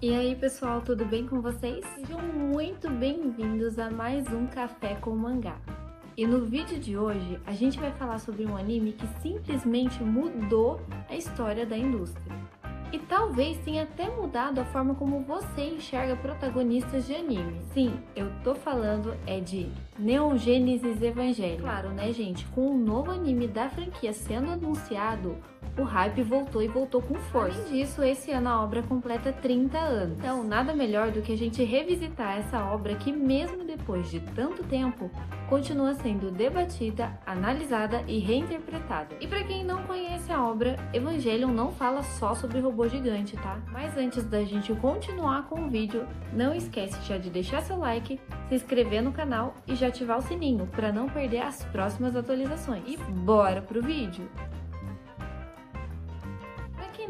E aí pessoal, tudo bem com vocês? Sejam muito bem-vindos a mais um Café com Mangá. E no vídeo de hoje a gente vai falar sobre um anime que simplesmente mudou a história da indústria. E talvez tenha até mudado a forma como você enxerga protagonistas de anime. Sim, eu tô falando de Neon Genesis Evangelion. Claro, né, gente? Com o novo anime da franquia sendo anunciado, o hype voltou e voltou com força. Além disso, esse ano a obra completa 30 anos. Então, nada melhor do que a gente revisitar essa obra que, mesmo depois de tanto tempo, continua sendo debatida, analisada e reinterpretada. E para quem não conhece a obra, Evangelion não fala só sobre robô gigante, tá? Mas antes da gente continuar com o vídeo, não esquece já de deixar seu like, se inscrever no canal e já ativar o sininho para não perder as próximas atualizações. E bora pro vídeo!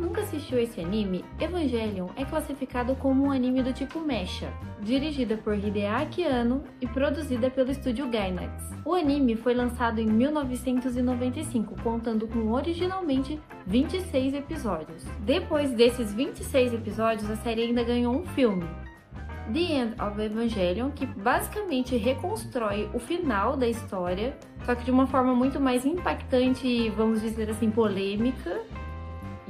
Nunca assistiu esse anime, Evangelion é classificado como um anime do tipo mecha, dirigida por Hideaki Anno e produzida pelo estúdio Gainax. O anime foi lançado em 1995, contando com originalmente 26 episódios. Depois desses 26 episódios, a série ainda ganhou um filme, The End of Evangelion, que basicamente reconstrói o final da história, só que de uma forma muito mais impactante e, vamos dizer assim, polêmica.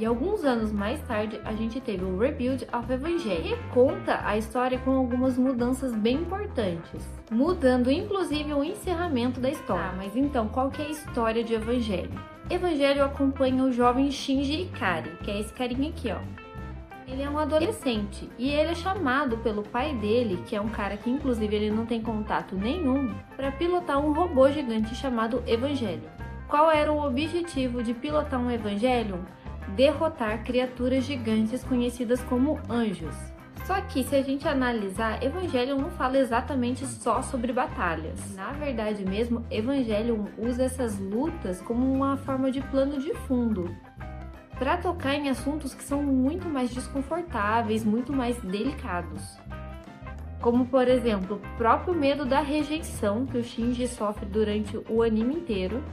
E alguns anos mais tarde, a gente teve o Rebuild of Evangelion, que conta a história com algumas mudanças bem importantes, mudando inclusive o encerramento da história. Mas então, qual que é a história de Evangelion? Evangelion acompanha o jovem Shinji Ikari, que é esse carinha aqui, ó. Ele é um adolescente e ele é chamado pelo pai dele, que é um cara que inclusive ele não tem contato nenhum, para pilotar um robô gigante chamado Evangelion. Qual era o objetivo de pilotar um Evangelion? Derrotar criaturas gigantes conhecidas como anjos. Só que se a gente analisar, Evangelion não fala exatamente só sobre batalhas. Na verdade mesmo, Evangelion usa essas lutas como uma forma de plano de fundo, para tocar em assuntos que são muito mais desconfortáveis, muito mais delicados. Como por exemplo, o próprio medo da rejeição que o Shinji sofre durante o anime inteiro,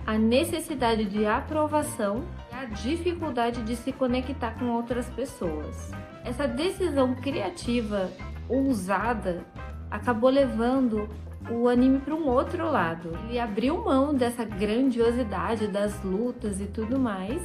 a necessidade de aprovação, a dificuldade de se conectar com outras pessoas. Essa decisão criativa, ousada, acabou levando o anime para um outro lado. Ele abriu mão dessa grandiosidade das lutas e tudo mais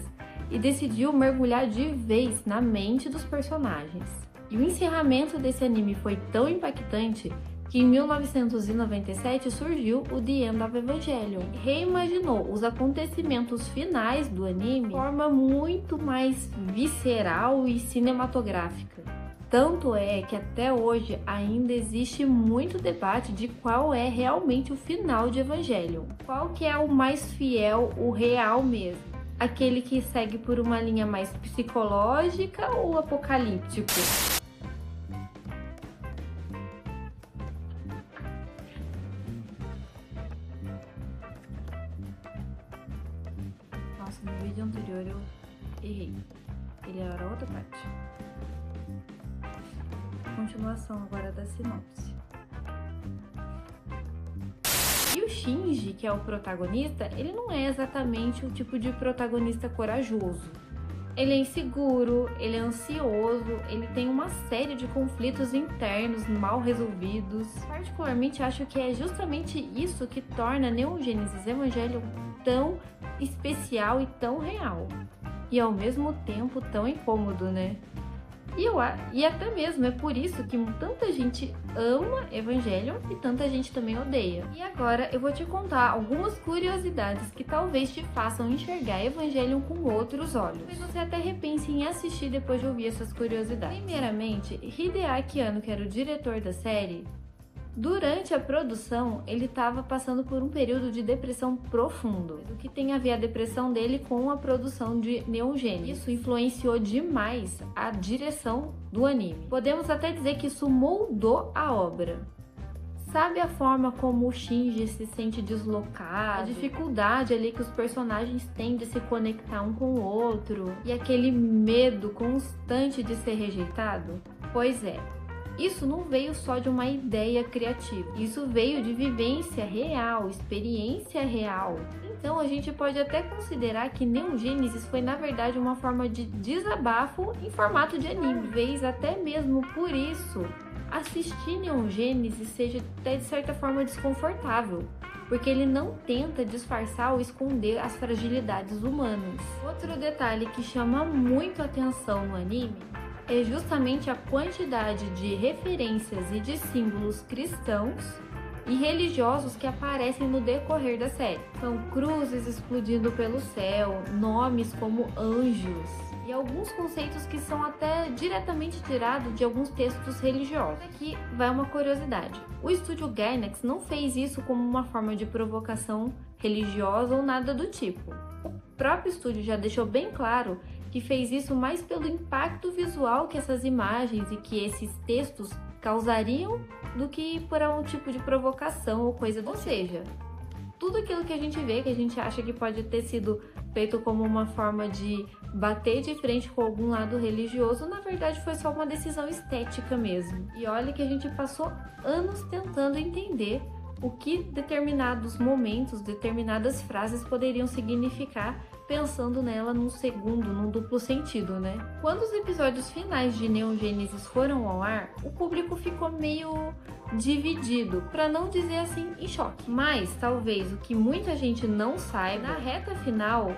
e decidiu mergulhar de vez na mente dos personagens. E o encerramento desse anime foi tão impactante que em 1997 surgiu o The End of Evangelion. Reimaginou os acontecimentos finais do anime de forma muito mais visceral e cinematográfica. Tanto é que até hoje ainda existe muito debate de qual é realmente o final de Evangelion. Qual que é o mais fiel, o real mesmo? Aquele que segue por uma linha mais psicológica ou apocalíptico? Nossa, no vídeo anterior eu errei. Ele era outra parte. Continuação agora da sinopse. E o Shinji, que é o protagonista, ele não é exatamente o tipo de protagonista corajoso. Ele é inseguro, ele é ansioso, ele tem uma série de conflitos internos mal resolvidos. Particularmente acho que é justamente isso que torna Neon Genesis Evangelion tão especial e tão real. E ao mesmo tempo tão incômodo, né? E até mesmo é por isso que tanta gente ama Evangelion e tanta gente também odeia. E agora eu vou te contar algumas curiosidades que talvez te façam enxergar Evangelion com outros olhos. Talvez você até repense em assistir depois de ouvir essas curiosidades. Primeiramente, Hideaki Anno, que era o diretor da série, durante a produção, ele estava passando por um período de depressão profundo. O que tem a ver a depressão dele com a produção de Neon Genesis. Isso influenciou demais a direção do anime. Podemos até dizer que isso moldou a obra. Sabe a forma como o Shinji se sente deslocado, a dificuldade ali que os personagens têm de se conectar um com o outro e aquele medo constante de ser rejeitado? Pois é. isso não veio só de uma ideia criativa, isso veio de vivência real, experiência real. Então a gente pode até considerar que Neon Genesis foi na verdade uma forma de desabafo em formato de anime. Talvez até mesmo por isso assistir Neon Genesis seja até de certa forma desconfortável, porque ele não tenta disfarçar ou esconder as fragilidades humanas. Outro detalhe que chama muito atenção no anime é justamente a quantidade de referências e de símbolos cristãos e religiosos que aparecem no decorrer da série. São cruzes explodindo pelo céu, nomes como anjos e alguns conceitos que são até diretamente tirados de alguns textos religiosos. Aqui vai uma curiosidade. O estúdio Gainax não fez isso como uma forma de provocação religiosa ou nada do tipo. O próprio estúdio já deixou bem claro que fez isso mais pelo impacto visual que essas imagens e que esses textos causariam do que por algum tipo de provocação ou coisa do tipo. Ou seja, tudo aquilo que a gente vê, que a gente acha que pode ter sido feito como uma forma de bater de frente com algum lado religioso, na verdade foi só uma decisão estética mesmo. E olha que a gente passou anos tentando entender o que determinados momentos, determinadas frases poderiam significar, pensando nela num segundo, num duplo sentido, né? Quando os episódios finais de Neon Genesis foram ao ar, o público ficou meio dividido, para não dizer assim, em choque. Mas talvez o que muita gente não saiba, na reta final,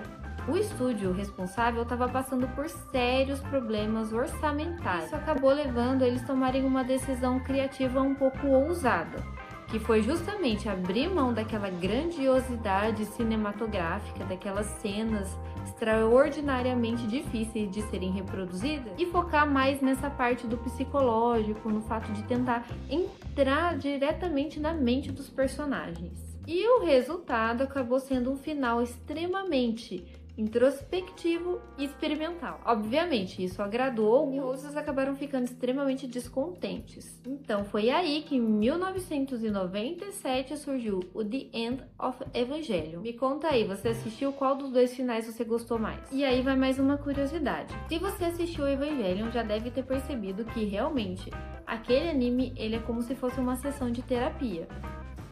o estúdio responsável estava passando por sérios problemas orçamentários. Isso acabou levando eles a tomarem uma decisão criativa um pouco ousada, que foi justamente abrir mão daquela grandiosidade cinematográfica, daquelas cenas extraordinariamente difíceis de serem reproduzidas e focar mais nessa parte do psicológico, no fato de tentar entrar diretamente na mente dos personagens. E o resultado acabou sendo um final extremamente introspectivo e experimental. Obviamente, isso agradou e outros acabaram ficando extremamente descontentes. Então, foi aí que em 1997 surgiu o The End of Evangelion. Me conta aí, você assistiu qual dos dois finais você gostou mais? E aí vai mais uma curiosidade. Se você assistiu Evangelion, já deve ter percebido que realmente aquele anime, ele é como se fosse uma sessão de terapia.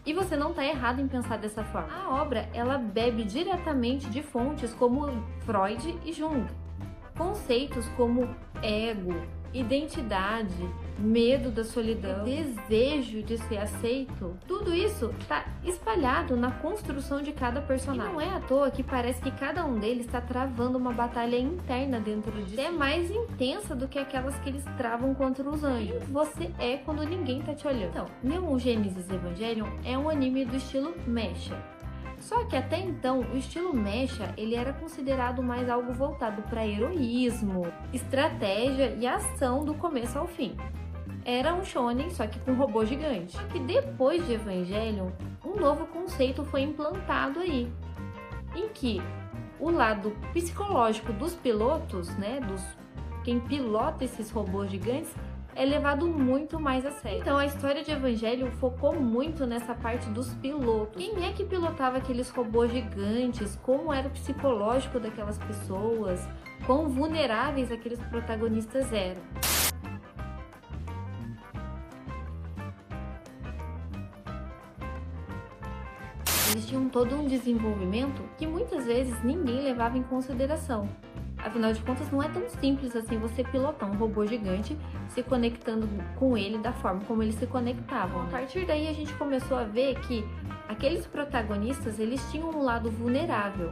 E você não está errado em pensar dessa forma. A obra, ela bebe diretamente de fontes como Freud e Jung. Conceitos como ego, identidade, medo da solidão, desejo de ser aceito, tudo isso está espalhado na construção de cada personagem. E não é à toa que parece que cada um deles está travando uma batalha interna dentro de si. É mais intensa do que aquelas que eles travam contra os anjos. E você é quando ninguém tá te olhando. Então, Neon Genesis Evangelion é um anime do estilo mecha. Só que até então, o estilo mecha, ele era considerado mais algo voltado para heroísmo, estratégia e ação do começo ao fim. Era um shonen, só que com robô gigante. Só que depois de Evangelion, um novo conceito foi implantado aí, em que o lado psicológico dos pilotos, né, quem pilota esses robôs gigantes, é levado muito mais a sério. Então a história de Evangelion focou muito nessa parte dos pilotos. Quem é que pilotava aqueles robôs gigantes? Como era o psicológico daquelas pessoas? Quão vulneráveis aqueles protagonistas eram? Eles tinham todo um desenvolvimento que muitas vezes ninguém levava em consideração. Afinal de contas, não é tão simples assim você pilotar um robô gigante se conectando com ele da forma como eles se conectavam. A partir daí, a gente começou a ver que aqueles protagonistas, eles tinham um lado vulnerável,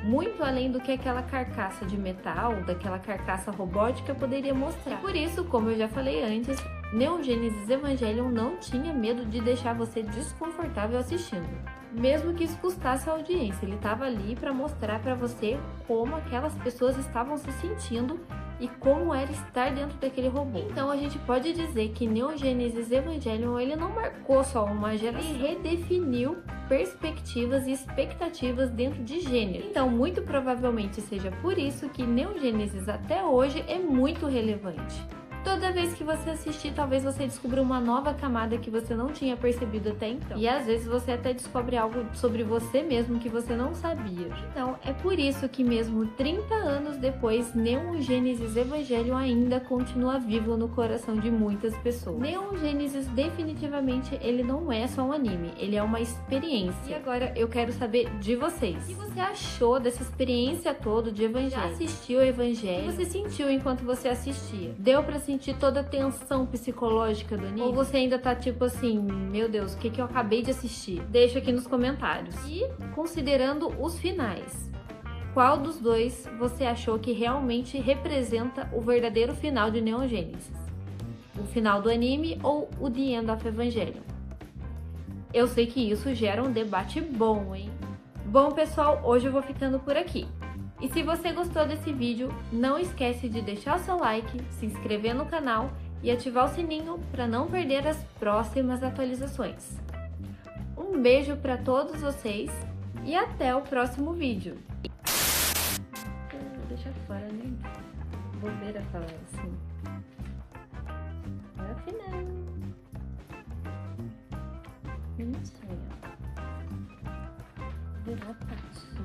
muito além do que aquela carcaça de metal, daquela carcaça robótica poderia mostrar. E por isso, como eu já falei antes, Neon Genesis Evangelion não tinha medo de deixar você desconfortável assistindo. Mesmo que isso custasse a audiência, ele estava ali para mostrar para você como aquelas pessoas estavam se sentindo e como era estar dentro daquele robô. Então a gente pode dizer que Neon Genesis Evangelion, ele não marcou só uma geração, ele redefiniu perspectivas e expectativas dentro de gênero. Então muito provavelmente seja por isso que Neon Genesis até hoje é muito relevante. Toda vez que você assistir, talvez você descubra uma nova camada que você não tinha percebido até então. E às vezes você até descobre algo sobre você mesmo que você não sabia. Então, é por isso que mesmo 30 anos depois, Neon Genesis Evangelion ainda continua vivo no coração de muitas pessoas. Neon Genesis definitivamente ele não é só um anime, ele é uma experiência. E agora eu quero saber de vocês. O que você achou dessa experiência toda de Evangelho? Já assistiu Evangelho? O que você sentiu enquanto você assistia? Deu pra sentir toda a tensão psicológica do anime? Ou você ainda tá tipo assim, meu Deus, o que eu acabei de assistir? Deixa aqui nos comentários. E considerando os finais, qual dos dois você achou que realmente representa o verdadeiro final de Neon Genesis? O final do anime ou o The End of Evangelion? Eu sei que isso gera um debate bom, hein? Bom, pessoal, hoje eu vou ficando por aqui. E se você gostou desse vídeo, não esquece de deixar o seu like, se inscrever no canal e ativar o sininho para não perder as próximas atualizações. Um beijo para todos vocês e até o próximo vídeo. Deixa fora, né? Bobeira falar assim. É o final. Não sei, ó. Virar parte.